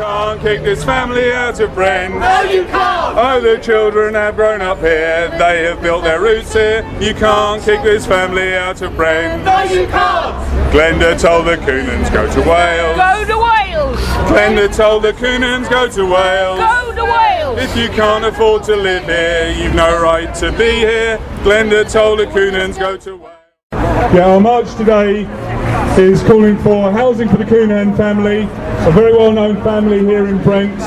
can't kick this family out of Brent. No, you can't. Oh, the children have grown up here. They have built their roots here. You can't kick this family out of Brent. No, you can't. Glenda told the Counihans go to Wales. Go to Wales. Glenda told the Counihans go to Wales. Go to Wales. If you can't afford to live here, you've no right to be here. Glenda told the Counihans go to Wales. Yeah, our march today is calling for housing for the Counihan family, a very well-known family here in Brent.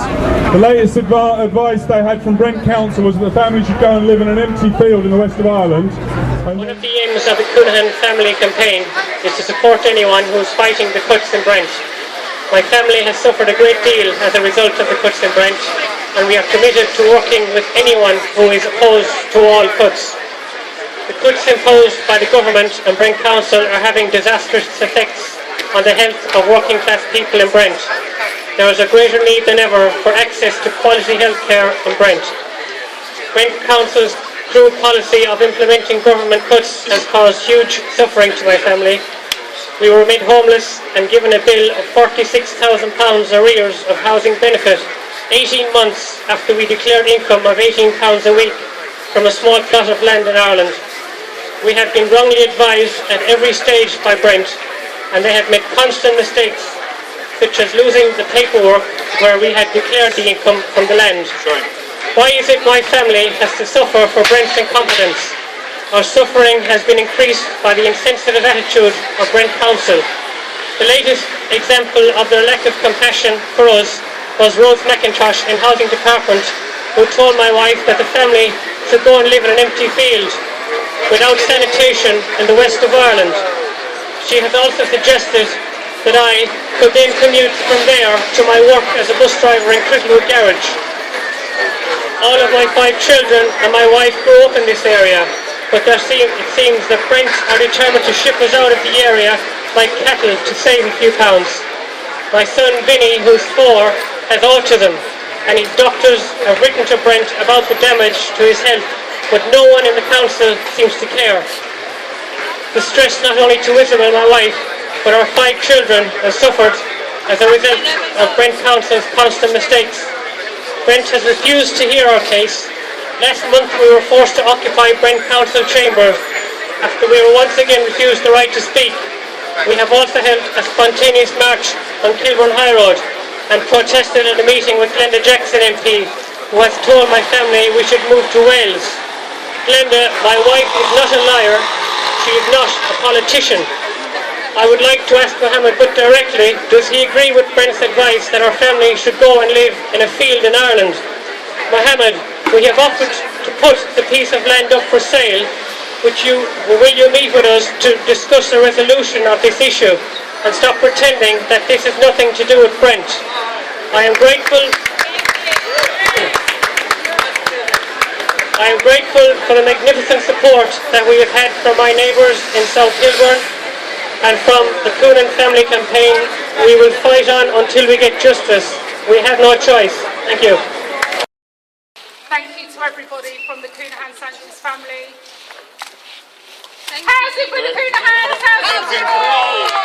The latest advice they had from Brent Council was that the family should go and live in an empty field in the west of Ireland. One of the aims of the Counihan family campaign is to support anyone who is fighting the cuts in Brent. My family has suffered a great deal as a result of the cuts in Brent, and we are committed to working with anyone who is opposed to all cuts. The cuts imposed by the government and Brent Council are having disastrous effects on the health of working class people in Brent. There is a greater need than ever for access to quality health care in Brent. Brent Council's cruel policy of implementing government cuts has caused huge suffering to my family. We were made homeless and given a bill of £46,000 arrears of housing benefit 18 months after we declared income of £18 a week from a small plot of land in Ireland. We have been wrongly advised at every stage by Brent, and they have made constant mistakes, such as losing the paperwork where we had declared the income from the land. Why is it my family has to suffer for Brent's incompetence? Our suffering has been increased by the insensitive attitude of Brent Council. The latest example of their lack of compassion for us was Rose McIntosh in Housing Department, who told my wife that the family should go and live in an empty field without sanitation in the west of Ireland. She has also suggested that I could then commute from there to my work as a bus driver in Cricklewood Garage. All of my 5 children and my wife grew up in this area, but it seems that Brent are determined to ship us out of the area like cattle to save a few pounds. My son Vinny, who's 4, has autism, and his doctors have written to Brent about the damage to his health, but no one in the council seems to care. The stress not only to Isabel, my wife, but our 5 children have suffered as a result of Brent Council's constant mistakes. Brent has refused to hear our case. Last month we were forced to occupy Brent Council chambers after we were once again refused the right to speak. We have also held a spontaneous march on Kilburn High Road and protested at a meeting with Glenda Jackson MP, who has told my family we should move to Wales. Glenda, my wife, is not a liar. She is not a politician. I would like to ask Mohammed but directly, does he agree with Brent's advice that our family should go and live in a field in Ireland? Mohammed, we have offered to put the piece of land up for sale. Will you meet with us to discuss a resolution of this issue and stop pretending that this has nothing to do with Brent? I am grateful for the magnificent support that we have had from my neighbours in South Kilburn and from the Counihan family campaign. We will fight on until we get justice. We have no choice. Thank you. Thank you to everybody from the Counihan-Sanchez family. Housing for the Counihans! Housing for all!